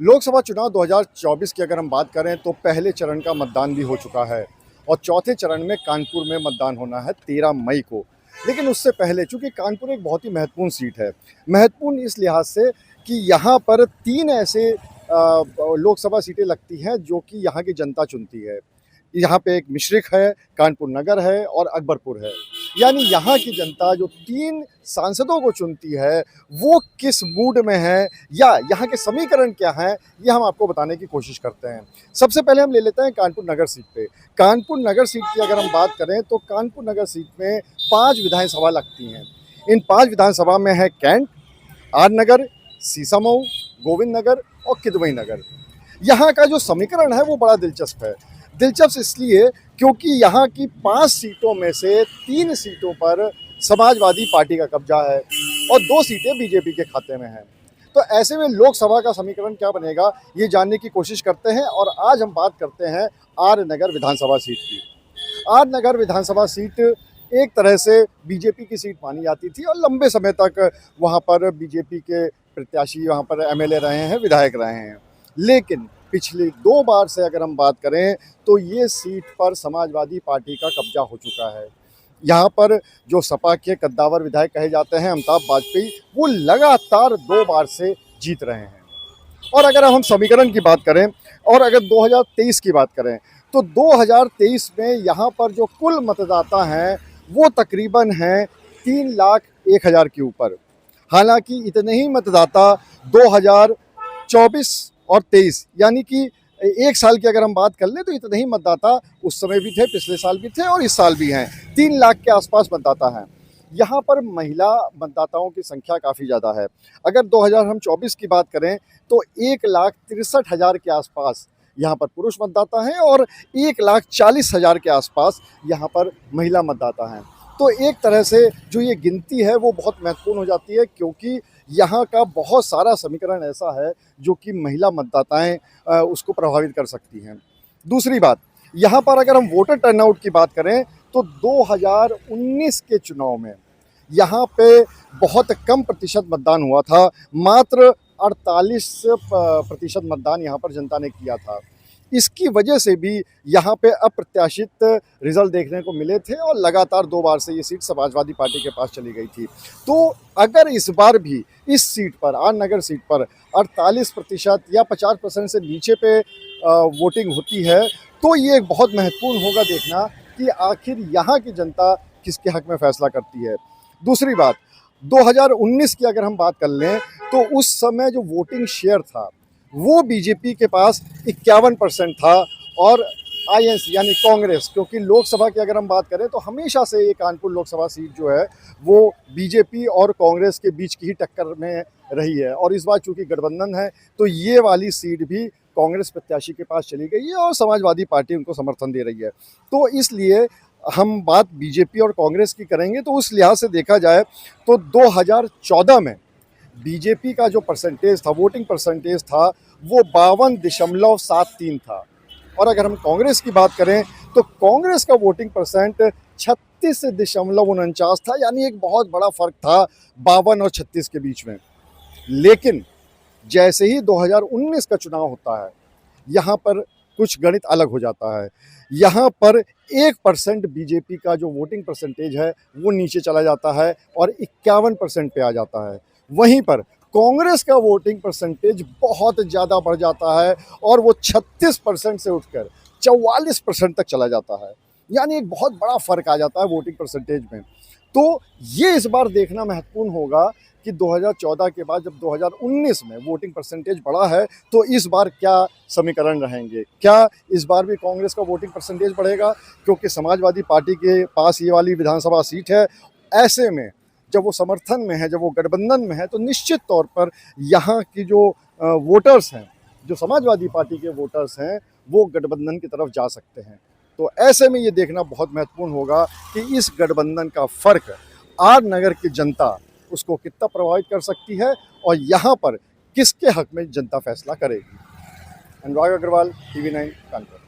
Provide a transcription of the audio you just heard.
लोकसभा चुनाव 2024 की अगर हम बात करें तो पहले चरण का मतदान भी हो चुका है और चौथे चरण में कानपुर में मतदान होना है 13 मई को। लेकिन उससे पहले चूंकि कानपुर एक बहुत ही महत्वपूर्ण सीट है, महत्वपूर्ण इस लिहाज से कि यहाँ पर 3 ऐसे लोकसभा सीटें लगती हैं जो कि यहाँ की जनता चुनती है। यहाँ पे एक मिश्रिख है, कानपुर नगर है और अकबरपुर है। यानी यहाँ की जनता जो 3 सांसदों को चुनती है, वो किस मूड में है या यहाँ के समीकरण क्या हैं, ये हम आपको बताने की कोशिश करते हैं। सबसे पहले हम ले लेते हैं कानपुर नगर सीट पे। कानपुर नगर सीट की अगर हम बात करें तो कानपुर नगर सीट में 5 विधानसभा लगती हैं। इन 5 विधानसभा में है कैंट, आर नगर, सीसामऊ, गोविंद नगर और किदवई नगर। यहाँ का जो समीकरण है वो बड़ा दिलचस्प है। दिलचस्प इसलिए क्योंकि यहाँ की 5 सीटों में से 3 सीटों पर समाजवादी पार्टी का कब्जा है और 2 सीटें बीजेपी के खाते में हैं। तो ऐसे में लोकसभा का समीकरण क्या बनेगा, ये जानने की कोशिश करते हैं और आज हम बात करते हैं आर नगर विधानसभा सीट की। आर नगर विधानसभा सीट एक तरह से बीजेपी की सीट मानी जाती थी और लंबे समय तक वहाँ पर बीजेपी के प्रत्याशी वहाँ पर एमएलए रहे हैं, विधायक रहे हैं। लेकिन पिछली 2 बार से अगर हम बात करें तो ये सीट पर समाजवादी पार्टी का कब्जा हो चुका है। यहाँ पर जो सपा के कद्दावर विधायक कहे जाते हैं अमिताभ वाजपेयी, वो लगातार 2 बार से जीत रहे हैं। और अगर हम समीकरण की बात करें और अगर 2023 की बात करें तो 2023 में यहाँ पर जो कुल मतदाता हैं वो तकरीबन हैं 3,01,000 के ऊपर। हालांकि इतने ही मतदाता 2024 और 23 यानी कि एक साल की अगर हम बात कर लें तो इतने ही मतदाता उस समय भी थे, पिछले साल भी थे और इस साल भी हैं। 3 लाख के आसपास मतदाता हैं। यहाँ पर महिला मतदाताओं की संख्या काफ़ी ज़्यादा है। अगर 2024 की बात करें तो 1,63,000 के आसपास यहाँ पर पुरुष मतदाता हैं और 1,40,000 के आसपास यहाँ पर महिला मतदाता हैं। तो एक तरह से जो ये गिनती है वो बहुत महत्वपूर्ण हो जाती है क्योंकि यहाँ का बहुत सारा समीकरण ऐसा है जो कि महिला मतदाताएं उसको प्रभावित कर सकती हैं। दूसरी बात, यहाँ पर अगर हम वोटर टर्नआउट की बात करें तो 2019 के चुनाव में यहाँ पे बहुत कम प्रतिशत मतदान हुआ था। मात्र 48% मतदान यहाँ पर जनता ने किया था। इसकी वजह से भी यहाँ पे अप्रत्याशित रिजल्ट देखने को मिले थे और लगातार 2 बार से ये सीट समाजवादी पार्टी के पास चली गई थी। तो अगर इस बार भी इस सीट पर, आर नगर सीट पर 48% या 50% से नीचे पे वोटिंग होती है तो ये बहुत महत्वपूर्ण होगा देखना कि आखिर यहाँ की जनता किसके हक में फैसला करती है। दूसरी बात, 2019 की अगर हम बात कर लें तो उस समय जो वोटिंग शेयर था वो बीजेपी के पास 51% था और आईएनसी यानी कांग्रेस, क्योंकि लोकसभा की अगर हम बात करें तो हमेशा से ये कानपुर लोकसभा सीट जो है वो बीजेपी और कांग्रेस के बीच की ही टक्कर में रही है और इस बार चूंकि गठबंधन है तो ये वाली सीट भी कांग्रेस प्रत्याशी के पास चली गई है और समाजवादी पार्टी उनको समर्थन दे रही है। तो इसलिए हम बात बीजेपी और कांग्रेस की करेंगे तो उस लिहाज से देखा जाए तो 2014 में बीजेपी का जो परसेंटेज था, वोटिंग परसेंटेज था, वो 52.73 था और अगर हम कांग्रेस की बात करें तो कांग्रेस का वोटिंग परसेंट 36.49 था। यानी एक बहुत बड़ा फर्क था 52 और 36 के बीच में। लेकिन जैसे ही 2019 का चुनाव होता है यहाँ पर कुछ गणित अलग हो जाता है। यहाँ पर 1% बीजेपी का जो वोटिंग परसेंटेज है वो नीचे चला जाता है और 51% पे आ जाता है। वहीं पर कांग्रेस का वोटिंग परसेंटेज बहुत ज़्यादा बढ़ जाता है और वो 36% से उठकर 44% तक चला जाता है। यानी एक बहुत बड़ा फ़र्क आ जाता है वोटिंग परसेंटेज में। तो ये इस बार देखना महत्वपूर्ण होगा कि 2014 के बाद जब 2019 में वोटिंग परसेंटेज बढ़ा है तो इस बार क्या समीकरण रहेंगे। क्या इस बार भी कांग्रेस का वोटिंग परसेंटेज बढ़ेगा, क्योंकि समाजवादी पार्टी के पास ये वाली विधानसभा सीट है। ऐसे में जब वो समर्थन में है, जब वो गठबंधन में है तो निश्चित तौर पर यहाँ की जो वोटर्स हैं, जो समाजवादी पार्टी के वोटर्स हैं, वो गठबंधन की तरफ जा सकते हैं। तो ऐसे में ये देखना बहुत महत्वपूर्ण होगा कि इस गठबंधन का फ़र्क आर नगर की जनता उसको कितना प्रभावित कर सकती है और यहाँ पर किसके हक में जनता फैसला करेगी। अनुराग अग्रवाल, TV9 कानपुर।